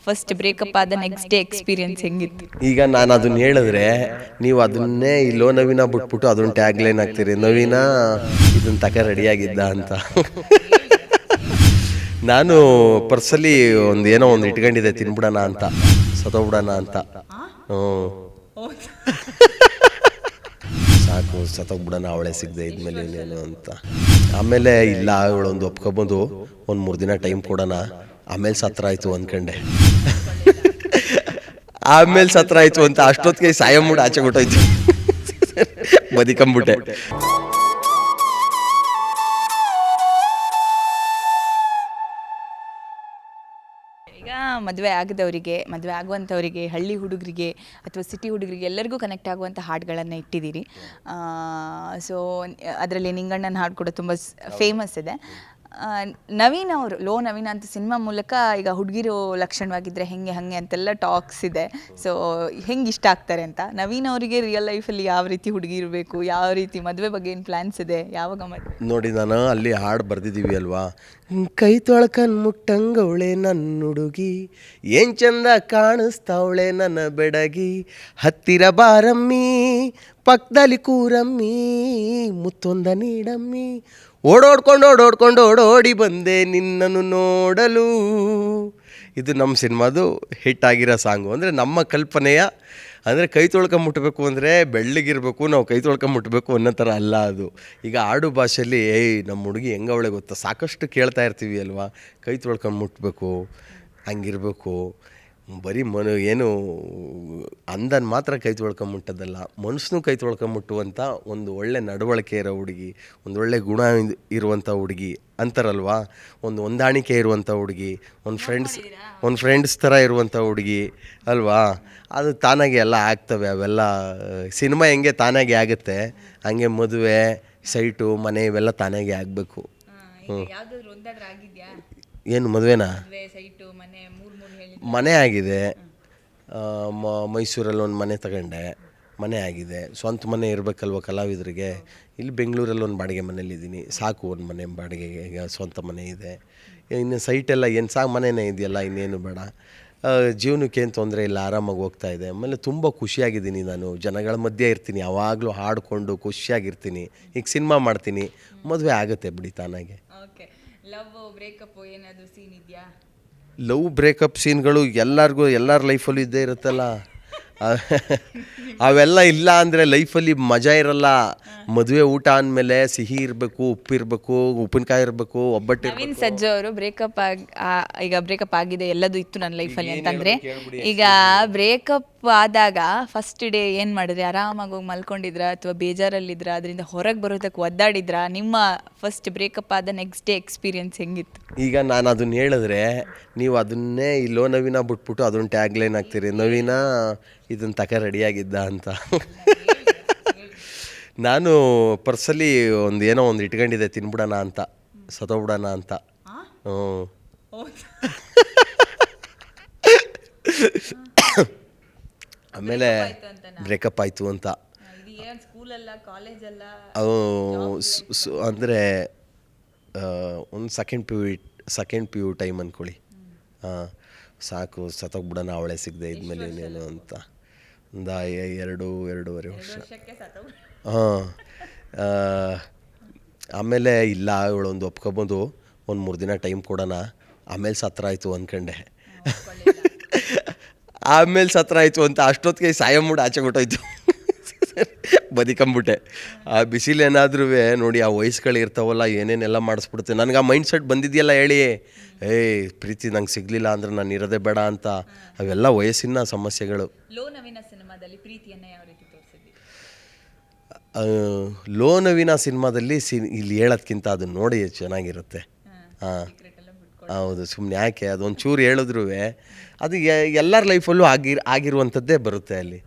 First breakup ಆದ next day experience ಹೆಂಗಿತ್ತು? ಈಗ ನಾನು ಅದನ್ನ ಹೇಳಿದ್ರೆ ನೀವು ಅದನ್ನೇ ಈ ಲೋ ನವೀನ ಬಿಟ್ಬಿಟ್ಟು ಅದನ್ನ ಟ್ಯಾಗ್ ಲೈನ್ ಹಾಕ್ತೀರಿ, ನವೀನ ಇದನ್ನ ತಕ ರೆಡಿಯಾಗಿದ್ದ ಅಂತ. ನಾನು ಪರ್ಸಲ್ಲಿ ಏನೋ ಒಂದು ಇಟ್ಕೊಂಡಿದ್ದೆ, ತಿನ್ಬಿಡೋಣ ಅಂತ, ಸತ್ತೋಗ್ಬಿಡೋಣ ಅಂತ. ಸಾಕು ಸತ್ತೋಗ್ಬಿಡೋಣ, ಅವಳೇ ಸಿಗದೆ ಇದ್ಮೇಲೆ ಇನ್ನೇನು ಅಂತ. ಆಮೇಲೆ ಇಲ್ಲ, ಅವಳೊಂದು ಒಪ್ಕೊಬೋದು, ಒಂದು 3 ದಿನ ಟೈಮ್ ಕೊಡೋಣ, ಆಮೇಲೆ ಸತ್ರ ಆಯಿತು ಅಂದ್ಕೊಂಡೆ. ಆಮೇಲೆ ಸತ್ರ ಆಯಿತು ಅಂತ ಅಷ್ಟೊತ್ತಿಗೆ ಸಾಯ ಮೂಡ್ ಆಚೆ ಕೊಟ್ಟೋಯ್ತು, ಬದಿಕಂಬಿಟ್ಟೆ. ಈಗ ಮದುವೆ ಆಗದವರಿಗೆ, ಮದುವೆ ಆಗುವಂಥವರಿಗೆ, ಹಳ್ಳಿ ಹುಡುಗರಿಗೆ ಅಥವಾ ಸಿಟಿ ಹುಡುಗರಿಗೆ ಎಲ್ಲರಿಗೂ ಕನೆಕ್ಟ್ ಆಗುವಂಥ ಹಾಡುಗಳನ್ನು ಇಟ್ಟಿದ್ದೀರಿ. ಸೊ ಅದರಲ್ಲಿ ನಿಂಗಣ್ಣನ ಹಾಡು ಕೂಡ ತುಂಬ ಫೇಮಸ್ ಇದೆ. ನವೀನ್ ಅವರು, ಲೋ ನವೀನ ಅಂತ ಸಿನಿಮಾ ಮೂಲಕ ಈಗ ಹುಡುಗಿರು ಲಕ್ಷಣವಾಗಿದ್ದರೆ ಹೆಂಗೆ ಹಾಗೆ ಅಂತೆಲ್ಲ ಟಾಕ್ಸ್ ಇದೆ. ಸೊ ಹೆಂಗೆ ಇಷ್ಟ ಆಗ್ತಾರೆ ಅಂತ, ನವೀನ್ ಅವರಿಗೆ ರಿಯಲ್ ಲೈಫಲ್ಲಿ ಯಾವ ರೀತಿ ಹುಡುಗಿ ಇರಬೇಕು, ಯಾವ ರೀತಿ ಮದುವೆ ಬಗ್ಗೆ ಏನು ಪ್ಲ್ಯಾನ್ಸ್ ಇದೆ, ಯಾವಾಗ ಮದುವೆ? ನೋಡಿ, ನಾನು ಅಲ್ಲಿ ಹಾಡು ಬರ್ದಿದ್ದೀವಿ ಅಲ್ವಾ, ಕೈ ತೊಳ್ಕನ್ ಮುಟ್ಟಂಗವಳೆ ನನ್ನ ಹುಡುಗಿ, ಏನು ಚಂದ ಕಾಣಿಸ್ತಾವಳೆ ನನ್ನ ಬೆಡಗಿ, ಹತ್ತಿರ ಬಾರಮ್ಮಿ ಪಕ್ಕದಲ್ಲಿ ಕೂರಮ್ಮಿ, ಮುತ್ತೊಂದ ನೀಡಮ್ಮಿ, ಓಡೋಡ್ಕೊಂಡು ಓಡೋಡಿ ಬಂದೆ ನಿನ್ನನ್ನು ನೋಡಲು. ಇದು ನಮ್ಮ ಸಿನಿಮಾದು ಹಿಟ್ ಆಗಿರೋ ಸಾಂಗು. ಅಂದರೆ ನಮ್ಮ ಕಲ್ಪನೆಯ, ಅಂದರೆ ಕೈ ತೊಳ್ಕೊಂಬಿಟ್ಬೇಕು ಅಂದರೆ ಬೆಳ್ಳಗಿರಬೇಕು, ನಾವು ಕೈ ತೊಳ್ಕೊಂಬಿಟ್ಬೇಕು ಅನ್ನೋ ಥರ ಅಲ್ಲ ಅದು. ಈಗ ಆಡು ಭಾಷೆಯಲ್ಲಿ ನಮ್ಮ ಹುಡುಗಿ ಹೆಂಗವಳೆ ಗೊತ್ತಾ, ಸಾಕಷ್ಟು ಕೇಳ್ತಾ ಇರ್ತೀವಿ ಅಲ್ವಾ, ಕೈ ತೊಳ್ಕೊಂಬಿಟ್ಬೇಕು, ಹಂಗಿರಬೇಕು. ಬರೀ ಏನು ಅಂದನ್ ಮಾತ್ರ ಕೈ ತೊಳ್ಕೊಂಬಿಟ್ಟದಲ್ಲ, ಮನುಷ್ಯನೂ ಕೈ ತೊಳ್ಕೊಂಬಿಟ್ಟುವಂಥ ಒಂದು ಒಳ್ಳೆ ನಡವಳಿಕೆ ಇರೋ ಹುಡುಗಿ, ಒಂದು ಒಳ್ಳೆ ಗುಣ ಇರುವಂಥ ಹುಡುಗಿ ಅಂತಾರಲ್ವಾ, ಒಂದು ಹೊಂದಾಣಿಕೆ ಇರುವಂಥ ಹುಡುಗಿ, ಒಂದು ಫ್ರೆಂಡ್ಸ್ ಥರ ಇರುವಂಥ ಹುಡುಗಿ ಅಲ್ವಾ, ಅದು ತಾನಾಗೆ ಎಲ್ಲ ಆಗ್ತವೆ. ಅವೆಲ್ಲ ಸಿನಿಮಾ ಹೆಂಗೆ ತಾನಾಗೆ ಆಗುತ್ತೆ, ಹಂಗೆ ಮದುವೆ, ಸೈಟು, ಮನೆ ಇವೆಲ್ಲ ತಾನಾಗೆ ಆಗಬೇಕು. ಏನು ಮದುವೆನಾ? ಮನೆ ಆಗಿದೆ, ಮೈಸೂರಲ್ಲಿ ಒಂದು ಮನೆ ತಗೊಂಡೆ, ಮನೆ ಆಗಿದೆ. ಸ್ವಂತ ಮನೆ ಇರಬೇಕಲ್ವ ಕಲಾವಿದರಿಗೆ. ಇಲ್ಲಿ ಬೆಂಗಳೂರಲ್ಲಿ ಒಂದು ಬಾಡಿಗೆ ಮನೇಲಿದ್ದೀನಿ, ಸಾಕು ಒಂದು ಮನೆ ಬಾಡಿಗೆಗೆ, ಈಗ ಸ್ವಂತ ಮನೆ ಇದೆ. ಇನ್ನು ಸೈಟೆಲ್ಲ ಏನು ಸಾಕು, ಮನೆಯೇ ಇದೆಯಲ್ಲ, ಇನ್ನೇನು ಬೇಡ. ಜೀವನಕ್ಕೆ ಏನು ತೊಂದರೆ ಇಲ್ಲ, ಆರಾಮಾಗಿ ಹೋಗ್ತಾ ಇದೆ. ಆಮೇಲೆ ತುಂಬ ಖುಷಿಯಾಗಿದ್ದೀನಿ, ನಾನು ಜನಗಳ ಮಧ್ಯೆ ಇರ್ತೀನಿ, ಯಾವಾಗಲೂ ಹಾಡಿಕೊಂಡು ಖುಷಿಯಾಗಿರ್ತೀನಿ. ಈಗ ಸಿನಿಮಾ ಮಾಡ್ತೀನಿ, ಮದುವೆ ಆಗುತ್ತೆ ಬಿಡಿ ತಾನಾಗೆ. ಲವ್ ಬ್ರೇಕಪ್ ಸೀನ್ಗಳು ಎಲ್ಲರ ಲೈಫಲ್ಲೂ ಇದ್ದೇ ಇರುತ್ತಲ್ಲ, ಅವೆಲ್ಲ ಇಲ್ಲ ಅಂದರೆ ಲೈಫಲ್ಲಿ ಮಜಾ ಇರಲ್ಲ. ಮದುವೆ ಊಟ ಅಂದಮೇಲೆ ಸಿಹಿ ಇರಬೇಕು, ಉಪ್ಪು ಇರಬೇಕು, ಉಪ್ಪಿನಕಾಯಿ ಇರಬೇಕು, ಒಬ್ಬಟ್ಟು. ನವೀನ್ ಸಜ್ಜು ಅವರು ಈಗ ಬ್ರೇಕಪ್ ಆಗಿದೆ, ಎಲ್ಲದೂ ಇತ್ತು ನನ್ನ ಲೈಫಲ್ಲಿ ಅಂತಂದರೆ, ಈಗ ಬ್ರೇಕಪ್ ಆದಾಗ ಫಸ್ಟ್ ಡೇ ಏನು ಮಾಡಿದ್ರೆ, ಆರಾಮಾಗಿ ಹೋಗಿ ಮಲ್ಕೊಂಡಿದ್ರ ಅಥವಾ ಬೇಜಾರಲ್ಲಿದ್ರ, ಅದರಿಂದ ಹೊರಗೆ ಬರೋದಕ್ಕೆ ಒದ್ದಾಡಿದ್ರ? ನಿಮ್ಮ ಫಸ್ಟ್ ಬ್ರೇಕಪ್ ಆದ ನೆಕ್ಸ್ಟ್ ಡೇ ಎಕ್ಸ್ಪೀರಿಯನ್ಸ್ ಹೆಂಗಿತ್ತು? ಈಗ ನಾನು ಅದನ್ನ ಹೇಳಿದ್ರೆ ನೀವು ಅದನ್ನೇ ಈ ಲೋ ನವೀನ ಬಿಟ್ಬಿಟ್ಟು ಅದನ್ನ ಟ್ಯಾಗ್ ಲೈನ್ ಹಾಕ್ತೀರಿ, ನವೀನ ಇದನ್ನ ತಕ ರೆಡಿಯಾಗಿದ್ದ ಅಂತ. ನಾನು ಪರ್ಸಲ್ಲಿ ಏನೋ ಒಂದು ಇಟ್ಕೊಂಡಿದ್ದೆ, ತಿನ್ಬಿಡೋಣ ಅಂತ, ಸತ್ತೋಗ್ಬಿಡೋಣ ಅಂತ. ಆಮೇಲೆ ಬ್ರೇಕಪ್ ಆಯಿತು ಅಂತ. ಅಂದರೆ ಒಂದು ಸೆಕೆಂಡ್ ಪಿ ಯು ಟೈಮ್ ಅಂದ್ಕೊಳ್ಳಿ. ಸಾಕು ಸತ್ತೋಗ್ಬಿಡೋಣ, ಅವಳೇ ಸಿಗದೆ ಇದ್ಮೇಲೆ ಇನ್ನೇನು ಅಂತ. ಒಂದು 2.5 ವರ್ಷ. ಆಮೇಲೆ ಇಲ್ಲ, ಇವಳೊಂದು ಒಪ್ಕೊಬೋದು, ಒಂದು 3 ದಿನ ಟೈಮ್ ಕೊಡೋಣ, ಆಮೇಲೆ ಸತ್ರ ಆಯಿತು ಅಂದ್ಕೊಂಡೆ. ಆಮೇಲೆ ಸತ್ರ ಆಯಿತು ಅಂತ ಅಷ್ಟೊತ್ತಿಗೆ ಸಾಯ ಮೂಡ್ ಆಚೆ ಕೊಟ್ಟೋಯ್ತು, ಬದಿಕಂಬಿಟ್ಟೆ. ಆ ಬಿಸಿಲೇನಾದ್ರೂ ನೋಡಿ, ಆ ವಯಸ್ಸುಗಳು ಇರ್ತಾವಲ್ಲ, ಏನೇನೆಲ್ಲ ಮಾಡಿಸ್ಬಿಡುತ್ತೆ. ನನಗೆ ಆ ಮೈಂಡ್ ಸೆಟ್ ಬಂದಿದೆಯಲ್ಲ, ಹೇಳಿ ಪ್ರೀತಿ ನಂಗೆ ಸಿಗಲಿಲ್ಲ ಅಂದ್ರೆ ನಾನು ಇರೋದೇ ಬೇಡ ಅಂತ. ಅವೆಲ್ಲ ವಯಸ್ಸಿನ ಸಮಸ್ಯೆಗಳು. ಲೋ ನವೀನ ಸಿನಿಮಾದಲ್ಲಿ ಪ್ರೀತಿಯನ್ನು ಯಾವ ರೀತಿ ತೋರಿಸಿದ್ವಿ? ಲೋ ನವೀನ ಸಿನಿಮಾದಲ್ಲಿ ಇಲ್ಲಿ ಹೇಳೋದ್ಕಿಂತ ಅದನ್ನ ನೋಡಿ ಚೆನ್ನಾಗಿರುತ್ತೆ. ಹೌದು, ಸುಮ್ಮನೆ ಯಾಕೆ ಅದೊಂದು ಚೂರು ಹೇಳಿದ್ರು ಅದು ಎಲ್ಲರ ಲೈಫಲ್ಲೂ ಆಗಿರುವಂಥದ್ದೇ ಬರುತ್ತೆ ಅಲ್ಲಿ.